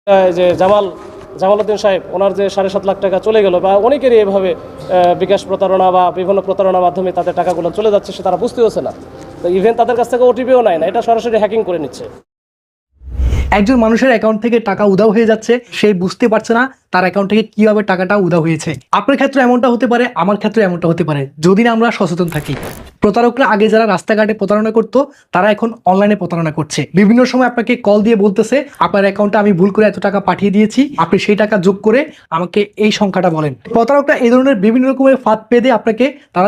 যে জামালউদ্দিন সাহেব ওনার যে 7.5 লাখ টাকা চলে গেল, বা অনেকেরই এভাবে বিকাশ প্রতারণা বা বিভিন্ন প্রতারণার মাধ্যমে তাদের টাকাগুলো চলে যাচ্ছে, সে তারা বুঝতে হচ্ছে না। তো ইভেন তাদের কাছ থেকে ওটিপিও নেয় না, এটা সরাসরি হ্যাকিং করে নিচ্ছে। একজন মানুষের অ্যাকাউন্ট থেকে টাকা উধাও হয়ে যাচ্ছে, সে বুঝতে পারছে না তার অ্যাকাউন্ট থেকে কিভাবে টাকাটা উধাও হয়েছে। আপনার ক্ষেত্রে এমনটা হতে পারে, আমার ক্ষেত্রে এমনটা হতে পারে, যদি না আমরা সচেতন থাকি। প্রতারকরা আগে যারা রাস্তাঘাটে প্রতারণা করতো, তারা এখন অনলাইনে প্রতারণা করছে। বিভিন্ন সময় আপনাকে কল দিয়ে বলতেছে, আপনার অ্যাকাউন্টে আমি ভুল করে এত টাকা পাঠিয়ে দিয়েছি, আপনি সেই টাকা যোগ করে আমাকে এই সংখ্যাটা বলেন। প্রতারকরা এই ধরনের বিভিন্ন রকমের ফাঁদ পেদে আপনাকে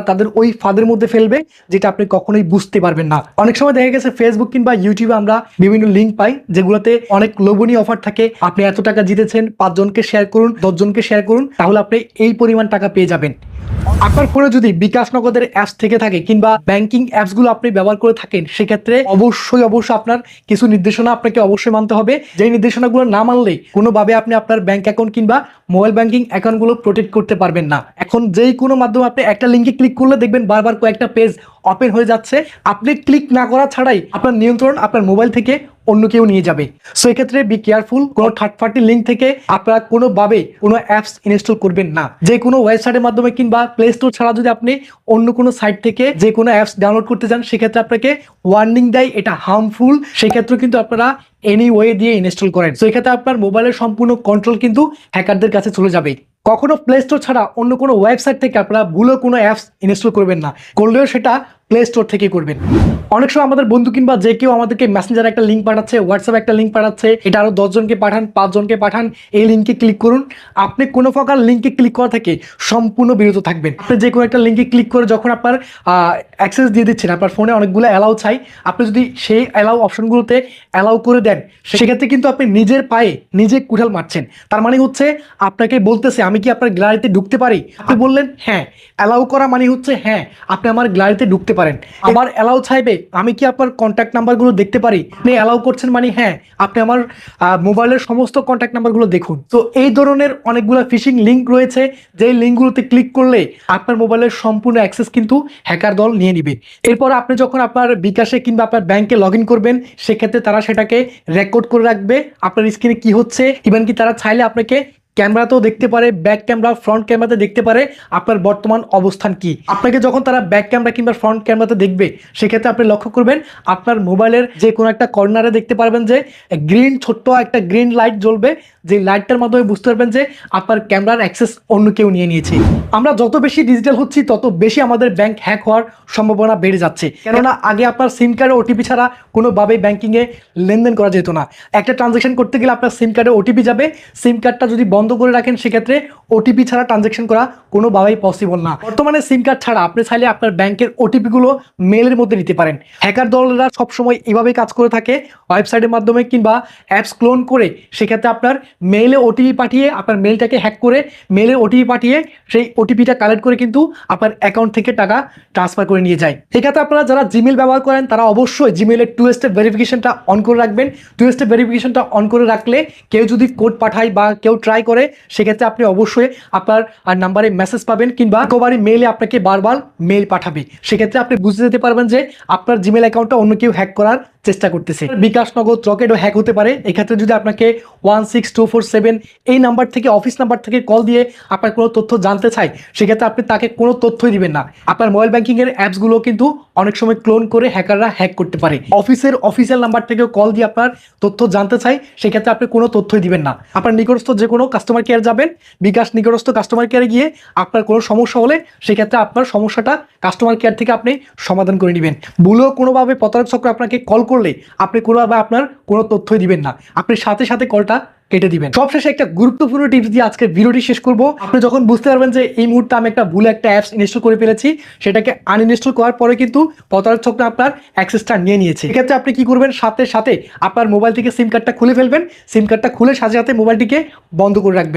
তাদের ওই ফাঁদের মধ্যে ফেলবে, যেটা আপনি কখনোই বুঝতে পারবেন না। অনেক সময় দেখা গেছে ফেসবুক কিংবা ইউটিউবে আমরা বিভিন্ন লিঙ্ক পাই, যেগুলোতে অনেক লোভনীয় অফার থাকে। আপনি এত টাকা জিতেছেন, 5 জনকে শেয়ার করুন, 10 জনকে শেয়ার করুন, তাহলে আপনি এই পরিমাণ টাকা পেয়ে যাবেন। আপনার ফোনে যদি বিকাশ নগদের অ্যাপস থেকে থাকে কিংবা ব্যাংকিং অ্যাপসগুলো আপনি ব্যবহার করে থাকেন, সেক্ষেত্রে অবশ্যই আপনার কিছু নির্দেশনা আপনাকে অবশ্যই মানতে হবে। যেই নির্দেশনাগুলো না মানলে কোনোভাবে আপনি আপনার ব্যাংক অ্যাকাউন্ট কিংবা মোবাইল ব্যাংকিং অ্যাকাউন্টগুলো প্রোটেক্ট করতে পারবেন না। এখন যেই কোনো মাধ্যমে আপনি একটা লিঙ্কে ক্লিক করলে দেখবেন বারবার কয়েকটা পেজ ওপেন হয়ে যাচ্ছে। আপনি ক্লিক না করা ছাড়াই আপনার নিয়ন্ত্রণ আপনার মোবাইল থেকে অন্য কেউ নিয়ে যাবে। সো এক্ষেত্রে বি কেয়ারফুল, কোনো থার্ড পার্টি লিঙ্ক থেকে আপনারা কোনোভাবে কোনো অ্যাপস ইনস্টল করবেন না। যে কোনো ওয়েবসাইটের মাধ্যমে কিংবা প্লে স্টোর ছাড়া যদি আপনি অন্য কোনো সাইট থেকে যে কোনো অ্যাপস ডাউনলোড করতে চান, সেক্ষেত্রে আপনাকে ওয়ার্নিং দেয় এটা হার্মফুল, সেক্ষেত্রে কিন্তু আপনারা এনি ওয়ে দিয়ে ইনস্টল করেন। সো এক্ষেত্রে আপনার মোবাইলের সম্পূর্ণ কন্ট্রোল কিন্তু হ্যাকারদের কাছে চলে যাবে। কখনো প্লে স্টোর ছাড়া অন্য কোনো ওয়েবসাইট থেকে আপনারা ভুলেও কোনো অ্যাপস ইনস্টল করবেন না, করলেও সেটা প্লে স্টোর থেকে করবেন। অনেক সময় আমাদের বন্ধু কিংবা যে কেউ আমাদেরকে মেসেঞ্জারে একটা লিঙ্ক পাঠাচ্ছে, হোয়াটসঅ্যাপে একটা লিঙ্ক পাঠাচ্ছে, এটা আরো 10 জনকে পাঠান, 5 জনকে পাঠান, এই লিঙ্কে ক্লিক করুন। আপনি কোনো প্রকার লিঙ্কে ক্লিক করা থেকে সম্পূর্ণ বিরত থাকবেন। আপনি যে কোনো একটা লিঙ্কে ক্লিক করে যখন আপনার অ্যাক্সেস দিয়ে দিচ্ছেন, আপনার ফোনে অনেকগুলো অ্যালাউ চাই, আপনি যদি সেই অ্যালাউ অপশনগুলোতে অ্যালাউ করে দেন, সেক্ষেত্রে কিন্তু আপনি নিজের পায়ে নিজে কুঠাল মারছেন। তার মানে হচ্ছে আপনাকে বলতেছে আমি কি আপনার গ্যালারিতে ঢুকতে পারি? আপনি বললেন হ্যাঁ। অ্যালাউ করা মানে হচ্ছে হ্যাঁ আপনি আমার গ্যালারিতে ঢুকতে পারেন। আবার অ্যালাউ চাইবে আমি কি আপনার কন্ট্যাক্ট নাম্বারগুলো দেখতে পারি? আপনি অ্যালাউ করছেন মানে হ্যাঁ আপনি আমার মোবাইলের সমস্ত কন্ট্যাক্ট নাম্বারগুলো দেখুন। তো এই ধরনের অনেকগুলো ফিশিং লিঙ্ক রয়েছে, যেই লিঙ্কগুলোতে ক্লিক করলে আপনার মোবাইলের সম্পূর্ণ অ্যাক্সেস কিন্তু হ্যাকার দল নিয়ে নিবে। এরপর আপনি যখন আপনার বিকাশে কিংবা আপনার ব্যাংকে লগ ইন করবেন, সেক্ষেত্রে তারা সেটাকে রেকর্ড করে রাখবে আপনার স্ক্রিনে কি হচ্ছে। ইভেন কি তারা চাইলে আপনাকে ক্যামেরাতেও দেখতে পারে, ব্যাক ক্যামেরা ফ্রন্ট ক্যামেরাতে দেখতে পারে আপনার বর্তমান অবস্থান কি। আপনাকে যখন তারা ব্যাক ক্যামেরা কিংবা ফ্রন্ট ক্যামেরাতে দেখবে, সেক্ষেত্রে আপনি লক্ষ্য করবেন আপনার মোবাইলের যে কোনো একটা কর্নারে দেখতে পারবেন যে ছোট্ট একটা গ্রিন লাইট জ্বলবে, যে লাইটটার মাধ্যমে বুঝতে পারবেন যে আপনার ক্যামেরার অ্যাক্সেস অন্য কেউ নিয়ে নিয়েছে। আমরা যত বেশি ডিজিটাল হচ্ছি, তত বেশি আমাদের ব্যাংক হ্যাক হওয়ার সম্ভাবনা বেড়ে যাচ্ছে। কেননা আগে আপনার সিম কার্ডে ওটিপি ছাড়া কোনোভাবেই ব্যাংকিংয়ে লেনদেন করা যেত না। একটা ট্রানজ্যাকশন করতে গেলে আপনার সিম কার্ডে ওটিপি যাবে, সিম কার্ডটা যদি বন্ধ করে রাখেন, সেক্ষেত্রে ওটিপি ছাড়া ট্রানজ্যাকশন করা কোনোভাবেই পসিবল না। বর্তমানে সিম কার্ড ছাড়া আপনি চাইলে আপনার ব্যাংকের ওটিপিগুলো মেলের মধ্যে নিতে পারেন। হ্যাকার দলরা সবসময় এইভাবেই কাজ করে থাকে, ওয়েবসাইটের মাধ্যমে কিংবা অ্যাপস ক্লোন করে সেক্ষেত্রে আপনার মেইলে ওটিপি পাঠিয়ে আপনার মেলটাকে হ্যাক করে মেলে ওটিপি পাঠিয়ে সেই ওটিপিটা কালেক্ট করে কিন্তু আপনার অ্যাকাউন্ট থেকে টাকা ট্রান্সফার করে নিয়ে যায়। সেক্ষেত্রে আপনারা যারা জিমেল ব্যবহার করেন, তারা অবশ্যই জিমেলের 2 স্টেপ ভেরিফিকেশনটা অন করে রাখবেন। 2 স্টেপ ভেরিফিকেশনটা অন করে রাখলে কেউ যদি কোড পাঠায় বা কেউ ট্রাই করে, সেক্ষেত্রে আপনি অবশ্যই আপনার নাম্বারে মেসেজ পাবেন কিংবা রিকভারি মেইলে আপনাকে বারবার মেইল পাঠাবে। সেক্ষেত্রে আপনি বুঝতে যেতে পারবেন যে আপনার জিমেল অ্যাকাউন্টটা অন্য কেউ হ্যাক করার চেষ্টা করতেছে। বিকাশ নগদ রকেটও হ্যাক হতে পারে। এক্ষেত্রে যদি আপনাকে 16247 এই নাম্বার থেকে, অফিস নাম্বার থেকে কল দিয়ে আপনার কোনো তথ্য জানতে চাই, সেক্ষেত্রে আপনি তাকে কোনো তথ্যই দিবেন না। আপনার মোবাইল ব্যাংকিংয়ের অ্যাপসগুলো কিন্তু অনেক সময় ক্লোন করে হ্যাকাররা হ্যাক করতে পারে। অফিসের অফিসিয়াল নাম্বার থেকেও কল দিয়ে আপনার তথ্য জানতে চাই, সেক্ষেত্রে আপনি কোনো তথ্যই দিবেন না। আপনার নিকটস্থ যে কোনো কাস্টমার কেয়ার যাবেন, বিকাশ নিকটস্থ কাস্টমার কেয়ারে গিয়ে আপনার কোনো সমস্যা হলে সেক্ষেত্রে আপনার সমস্যাটা কাস্টমার কেয়ার থেকে আপনি সমাধান করে নেবেন। ভুলেও কোনোভাবে প্রতারক চক্র আপনাকে কল করলে আপনি কোনোভাবে আপনার কোনো তথ্যই দিবেন না, আপনি সাথে সাথে কলটা কেটে দিবেন। সবশেষে একটা গুরুত্বপূর্ণ টিপস দিয়ে আজকে ভিডিওটি শেষ করব। আপনি যখন বুঝতে পারবেন যে এই মুহূর্তে আমি একটা ভুলে একটা অ্যাপস ইনস্টল করে ফেলেছি, সেটাকে আনইনস্টল করার পরে কিন্তু প্রতারক চক্র আপনার অ্যাক্সেসটা নিয়ে নিয়েছে। এক্ষেত্রে আপনি কি করবেন, সাথে সাথে আপনার মোবাইল থেকে সিম কার্ডটা খুলে ফেলবেন। সিম কার্ডটা খুলে সাথে সাথে মোবাইলটিকে বন্ধ করে রাখবেন।